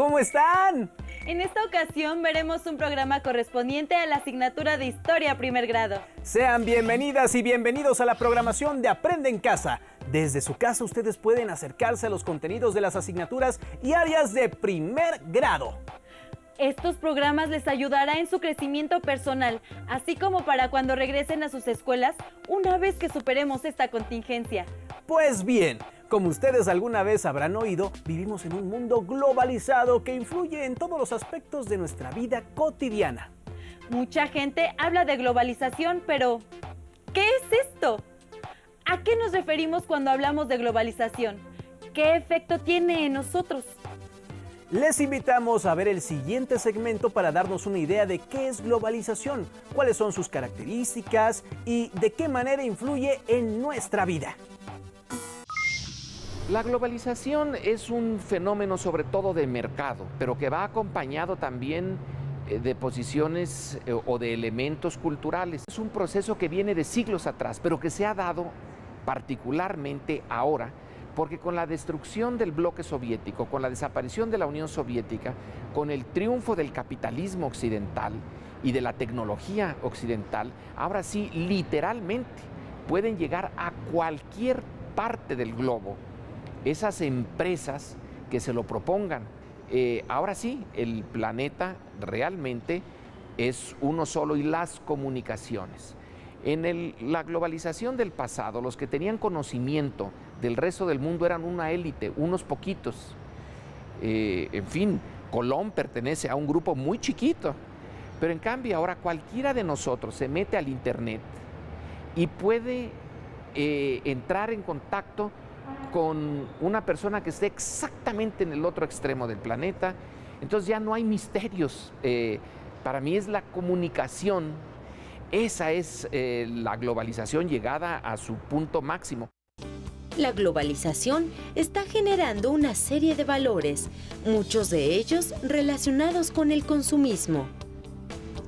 ¿Cómo están? En esta ocasión veremos un programa correspondiente a la asignatura de Historia Primer Grado. Sean bienvenidas y bienvenidos a la programación de Aprende en Casa. Desde su casa ustedes pueden acercarse a los contenidos de las asignaturas y áreas de primer grado. Estos programas les ayudará en su crecimiento personal, así como para cuando regresen a sus escuelas una vez que superemos esta contingencia. Pues bien, como ustedes alguna vez habrán oído, vivimos en un mundo globalizado que influye en todos los aspectos de nuestra vida cotidiana. Mucha gente habla de globalización, pero ¿qué es esto? ¿A qué nos referimos cuando hablamos de globalización? ¿Qué efecto tiene en nosotros? Les invitamos a ver el siguiente segmento para darnos una idea de qué es globalización, cuáles son sus características y de qué manera influye en nuestra vida. La globalización es un fenómeno sobre todo de mercado, pero que va acompañado también de posiciones o de elementos culturales. Es un proceso que viene de siglos atrás, pero que se ha dado particularmente ahora, porque con la destrucción del bloque soviético, con la desaparición de la Unión Soviética, con el triunfo del capitalismo occidental y de la tecnología occidental, ahora sí, literalmente, pueden llegar a cualquier parte del globo esas empresas que se lo propongan. Ahora sí, el planeta realmente es uno solo y las comunicaciones. En la globalización del pasado, los que tenían conocimiento del resto del mundo eran una élite, unos poquitos. En fin, Colón pertenece a un grupo muy chiquito, pero en cambio ahora cualquiera de nosotros se mete al internet y puede entrar en contacto con una persona que esté exactamente en el otro extremo del planeta. Entonces ya no hay misterios. Para mí es la comunicación. Esa es la globalización llegada a su punto máximo. La globalización está generando una serie de valores, muchos de ellos relacionados con el consumismo.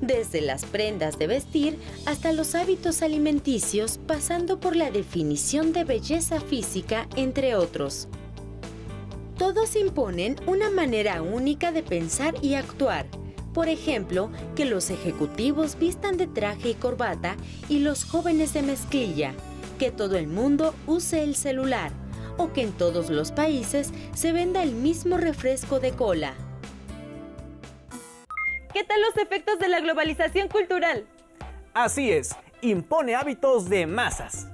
Desde las prendas de vestir hasta los hábitos alimenticios, pasando por la definición de belleza física, entre otros. Todos imponen una manera única de pensar y actuar. Por ejemplo, que los ejecutivos vistan de traje y corbata y los jóvenes de mezclilla, que todo el mundo use el celular, o que en todos los países se venda el mismo refresco de cola. ¿Qué tal los efectos de la globalización cultural? Así es, impone hábitos de masas.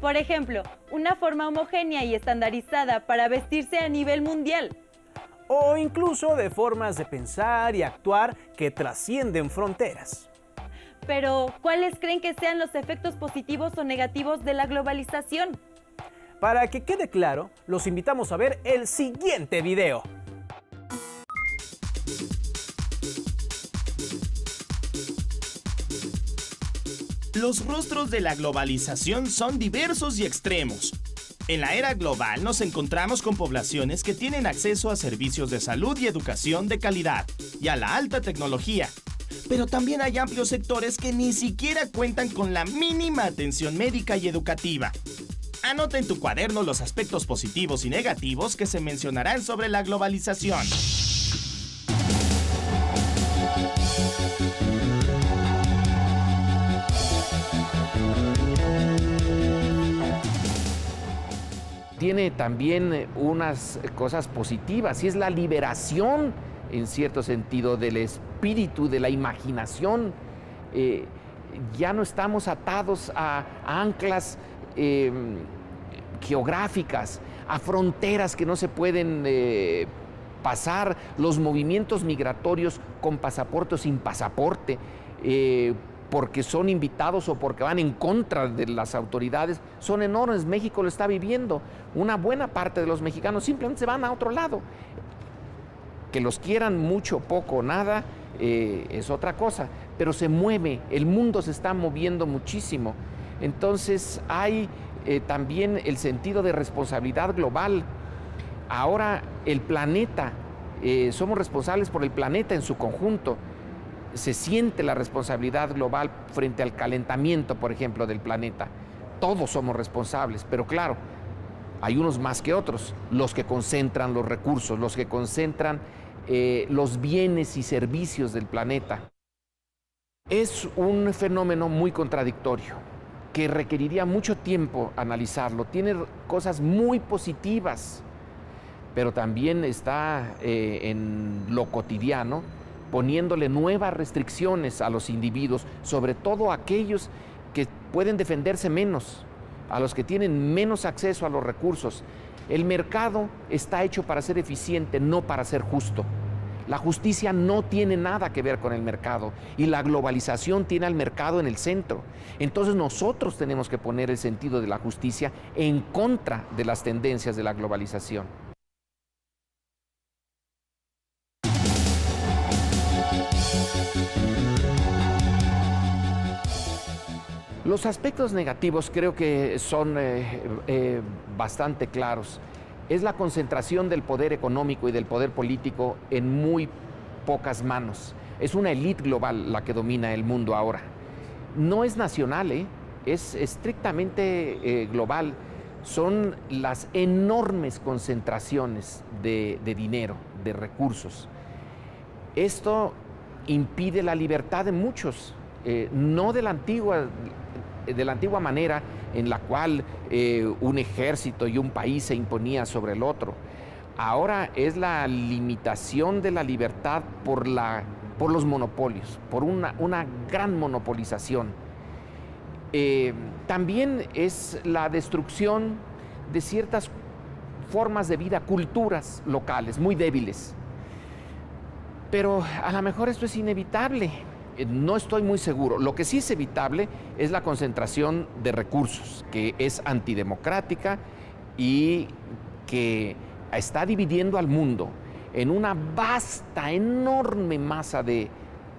Por ejemplo, una forma homogénea y estandarizada para vestirse a nivel mundial. O incluso de formas de pensar y actuar que trascienden fronteras. Pero, ¿cuáles creen que sean los efectos positivos o negativos de la globalización? Para que quede claro, los invitamos a ver el siguiente video. Los rostros de la globalización son diversos y extremos. En la era global nos encontramos con poblaciones que tienen acceso a servicios de salud y educación de calidad y a la alta tecnología. Pero también hay amplios sectores que ni siquiera cuentan con la mínima atención médica y educativa. Anota en tu cuaderno los aspectos positivos y negativos que se mencionarán sobre la globalización. Tiene también unas cosas positivas y es la liberación, en cierto sentido, del espíritu, de la imaginación. Ya no estamos atados a anclas geográficas, a fronteras que no se pueden pasar, los movimientos migratorios con pasaporte o sin pasaporte, porque son invitados o porque van en contra de las autoridades, son enormes. México lo está viviendo. Una buena parte de los mexicanos simplemente se van a otro lado. Que los quieran mucho, poco, nada, es otra cosa, pero se mueve, el mundo se está moviendo muchísimo. Entonces hay también el sentido de responsabilidad global. Ahora el planeta, somos responsables por el planeta en su conjunto. Se siente la responsabilidad global frente al calentamiento, por ejemplo, del planeta. Todos somos responsables, pero claro, hay unos más que otros, los que concentran los recursos, los que concentran los bienes y servicios del planeta. Es un fenómeno muy contradictorio, que requeriría mucho tiempo analizarlo. Tiene cosas muy positivas, pero también está en lo cotidiano, poniéndole nuevas restricciones a los individuos, sobre todo a aquellos que pueden defenderse menos, a los que tienen menos acceso a los recursos. El mercado está hecho para ser eficiente, no para ser justo. La justicia no tiene nada que ver con el mercado y la globalización tiene al mercado en el centro. Entonces nosotros tenemos que poner el sentido de la justicia en contra de las tendencias de la globalización. Los aspectos negativos creo que son bastante claros. Es la concentración del poder económico y del poder político en muy pocas manos. Es una élite global la que domina el mundo ahora. No es nacional, es estrictamente global. Son las enormes concentraciones de dinero, de recursos. Esto impide la libertad de muchos, no de la antigua manera en la cual un ejército y un país se imponía sobre el otro. Ahora es la limitación de la libertad por los monopolios, por una gran monopolización. También es la destrucción de ciertas formas de vida, culturas locales muy débiles. Pero a lo mejor esto es inevitable. No estoy muy seguro. Lo que sí es evitable es la concentración de recursos, que es antidemocrática y que está dividiendo al mundo en una vasta, enorme masa de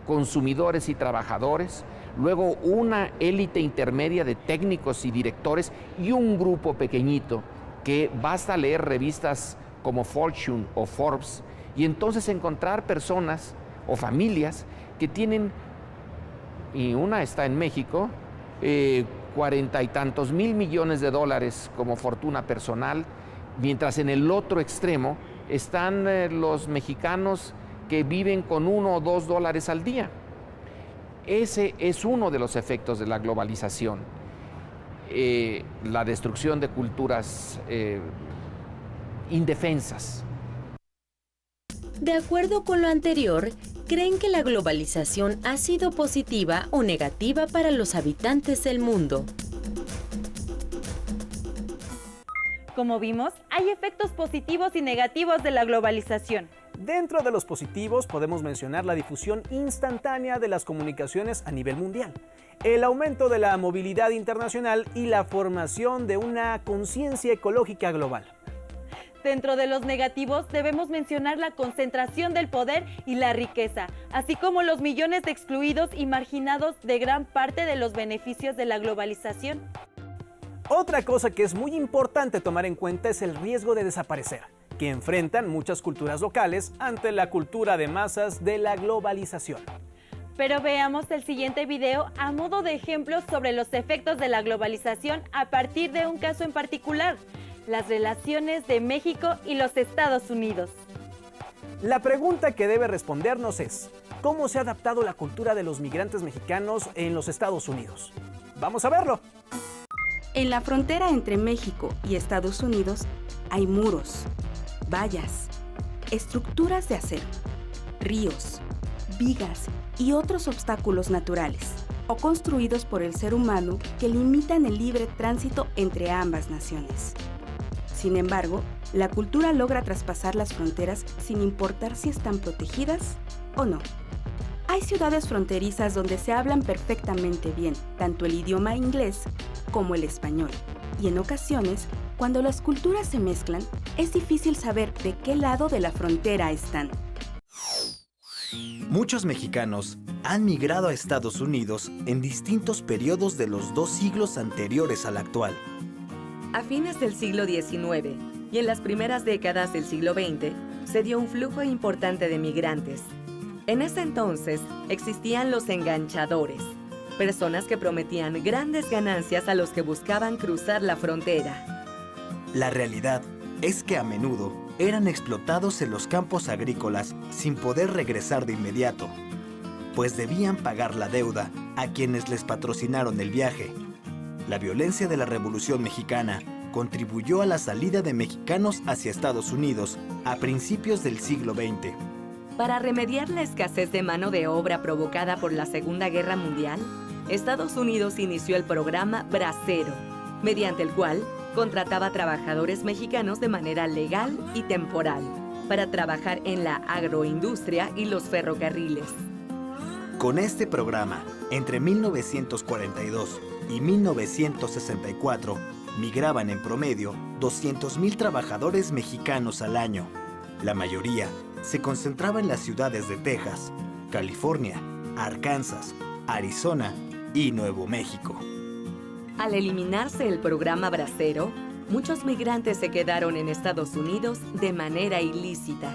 consumidores y trabajadores, luego una élite intermedia de técnicos y directores y un grupo pequeñito que basta leer revistas como Fortune o Forbes y entonces encontrar personas o familias que tienen, y una está en México, 40 y tantos mil millones de dólares como fortuna personal, mientras en el otro extremo están los mexicanos que viven con $1 o $2 al día. Ese es uno de los efectos de la globalización, la destrucción de culturas indefensas. De acuerdo con lo anterior, ¿creen que la globalización ha sido positiva o negativa para los habitantes del mundo? Como vimos, hay efectos positivos y negativos de la globalización. Dentro de los positivos podemos mencionar la difusión instantánea de las comunicaciones a nivel mundial, el aumento de la movilidad internacional y la formación de una conciencia ecológica global. Dentro de los negativos debemos mencionar la concentración del poder y la riqueza, así como los millones de excluidos y marginados de gran parte de los beneficios de la globalización. Otra cosa que es muy importante tomar en cuenta es el riesgo de desaparecer, que enfrentan muchas culturas locales ante la cultura de masas de la globalización. Pero veamos el siguiente video a modo de ejemplo sobre los efectos de la globalización a partir de un caso en particular: las relaciones de México y los Estados Unidos. La pregunta que debe respondernos es: ¿cómo se ha adaptado la cultura de los migrantes mexicanos en los Estados Unidos? ¡Vamos a verlo! En la frontera entre México y Estados Unidos hay muros, vallas, estructuras de acero, ríos, vigas y otros obstáculos naturales o construidos por el ser humano que limitan el libre tránsito entre ambas naciones. Sin embargo, la cultura logra traspasar las fronteras sin importar si están protegidas o no. Hay ciudades fronterizas donde se hablan perfectamente bien tanto el idioma inglés como el español, y en ocasiones, cuando las culturas se mezclan, es difícil saber de qué lado de la frontera están. Muchos mexicanos han migrado a Estados Unidos en distintos periodos de los 2 siglos anteriores al actual. A fines del siglo XIX y en las primeras décadas del siglo XX, se dio un flujo importante de migrantes. En ese entonces existían los enganchadores, personas que prometían grandes ganancias a los que buscaban cruzar la frontera. La realidad es que a menudo eran explotados en los campos agrícolas sin poder regresar de inmediato, pues debían pagar la deuda a quienes les patrocinaron el viaje. La violencia de la Revolución Mexicana contribuyó a la salida de mexicanos hacia Estados Unidos a principios del siglo XX. Para remediar la escasez de mano de obra provocada por la Segunda Guerra Mundial, Estados Unidos inició el programa Bracero, mediante el cual contrataba trabajadores mexicanos de manera legal y temporal para trabajar en la agroindustria y los ferrocarriles. Con este programa, entre 1942 y 1964, migraban en promedio 200,000 trabajadores mexicanos al año. La mayoría se concentraba en las ciudades de Texas, California, Arkansas, Arizona y Nuevo México. Al eliminarse el programa Bracero, muchos migrantes se quedaron en Estados Unidos de manera ilícita.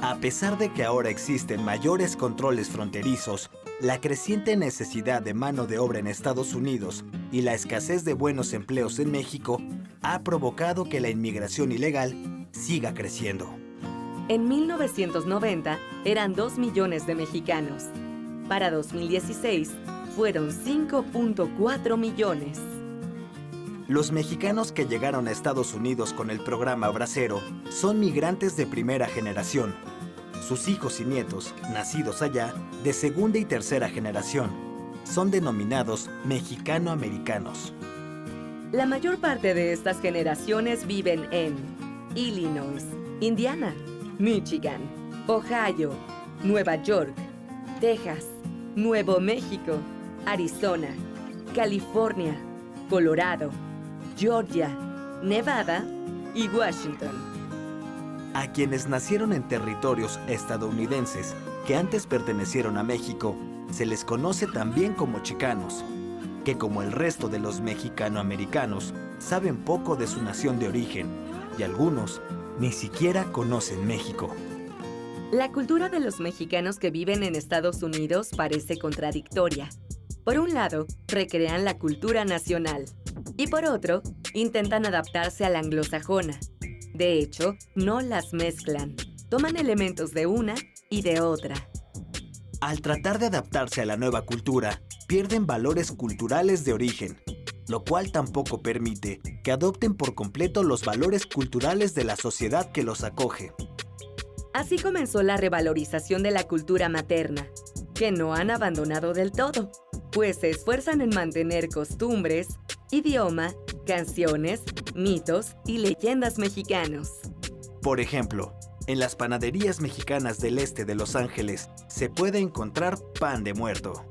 A pesar de que ahora existen mayores controles fronterizos, la creciente necesidad de mano de obra en Estados Unidos y la escasez de buenos empleos en México ha provocado que la inmigración ilegal siga creciendo. En 1990 eran 2 millones de mexicanos. Para 2016 fueron 5.4 millones. Los mexicanos que llegaron a Estados Unidos con el programa Bracero son migrantes de primera generación. Sus hijos y nietos, nacidos allá, de segunda y tercera generación, son denominados mexicano-americanos. La mayor parte de estas generaciones viven en Illinois, Indiana, Michigan, Ohio, Nueva York, Texas, Nuevo México, Arizona, California, Colorado, Georgia, Nevada y Washington. A quienes nacieron en territorios estadounidenses que antes pertenecieron a México, se les conoce también como chicanos, que como el resto de los mexicanoamericanos, saben poco de su nación de origen y algunos ni siquiera conocen México. La cultura de los mexicanos que viven en Estados Unidos parece contradictoria. Por un lado, recrean la cultura nacional y por otro, intentan adaptarse a la anglosajona. De hecho, no las mezclan. Toman elementos de una y de otra. Al tratar de adaptarse a la nueva cultura, pierden valores culturales de origen, lo cual tampoco permite que adopten por completo los valores culturales de la sociedad que los acoge. Así comenzó la revalorización de la cultura materna, que no han abandonado del todo, pues se esfuerzan en mantener costumbres, idioma, canciones, mitos y leyendas mexicanos. Por ejemplo, en las panaderías mexicanas del este de Los Ángeles se puede encontrar pan de muerto.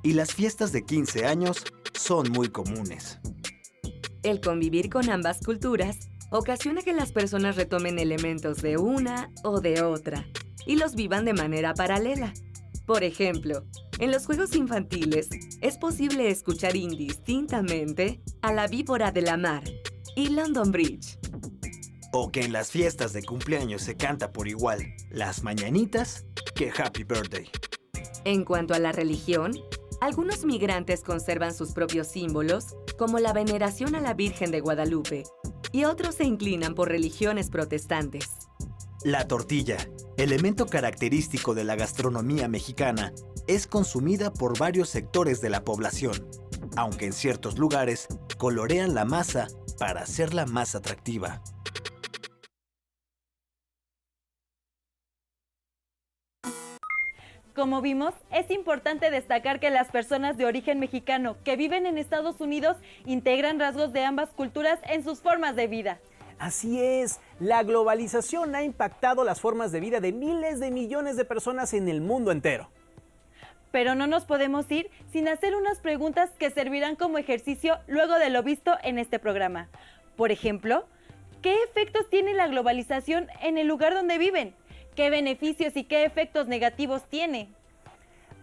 Y las fiestas de 15 años son muy comunes. El convivir con ambas culturas ocasiona que las personas retomen elementos de una o de otra y los vivan de manera paralela. Por ejemplo, en los juegos infantiles es posible escuchar indistintamente a la víbora de la mar y London Bridge. O que en las fiestas de cumpleaños se canta por igual las mañanitas que Happy Birthday. En cuanto a la religión, algunos migrantes conservan sus propios símbolos, como la veneración a la Virgen de Guadalupe, y otros se inclinan por religiones protestantes. La tortilla, elemento característico de la gastronomía mexicana, es consumida por varios sectores de la población, aunque en ciertos lugares colorean la masa para hacerla más atractiva. Como vimos, es importante destacar que las personas de origen mexicano que viven en Estados Unidos integran rasgos de ambas culturas en sus formas de vida. Así es, la globalización ha impactado las formas de vida de miles de millones de personas en el mundo entero. Pero no nos podemos ir sin hacer unas preguntas que servirán como ejercicio luego de lo visto en este programa. Por ejemplo, ¿qué efectos tiene la globalización en el lugar donde viven? ¿Qué beneficios y qué efectos negativos tiene?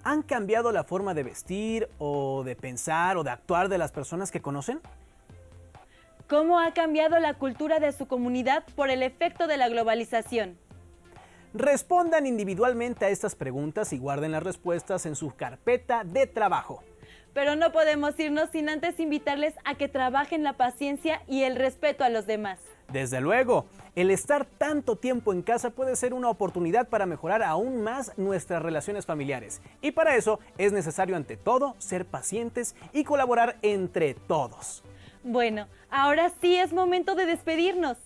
¿Han cambiado la forma de vestir o de pensar o de actuar de las personas que conocen? ¿Cómo ha cambiado la cultura de su comunidad por el efecto de la globalización? Respondan individualmente a estas preguntas y guarden las respuestas en su carpeta de trabajo. Pero no podemos irnos sin antes invitarles a que trabajen la paciencia y el respeto a los demás. Desde luego, el estar tanto tiempo en casa puede ser una oportunidad para mejorar aún más nuestras relaciones familiares. Y para eso es necesario ante todo ser pacientes y colaborar entre todos. Bueno, ahora sí es momento de despedirnos.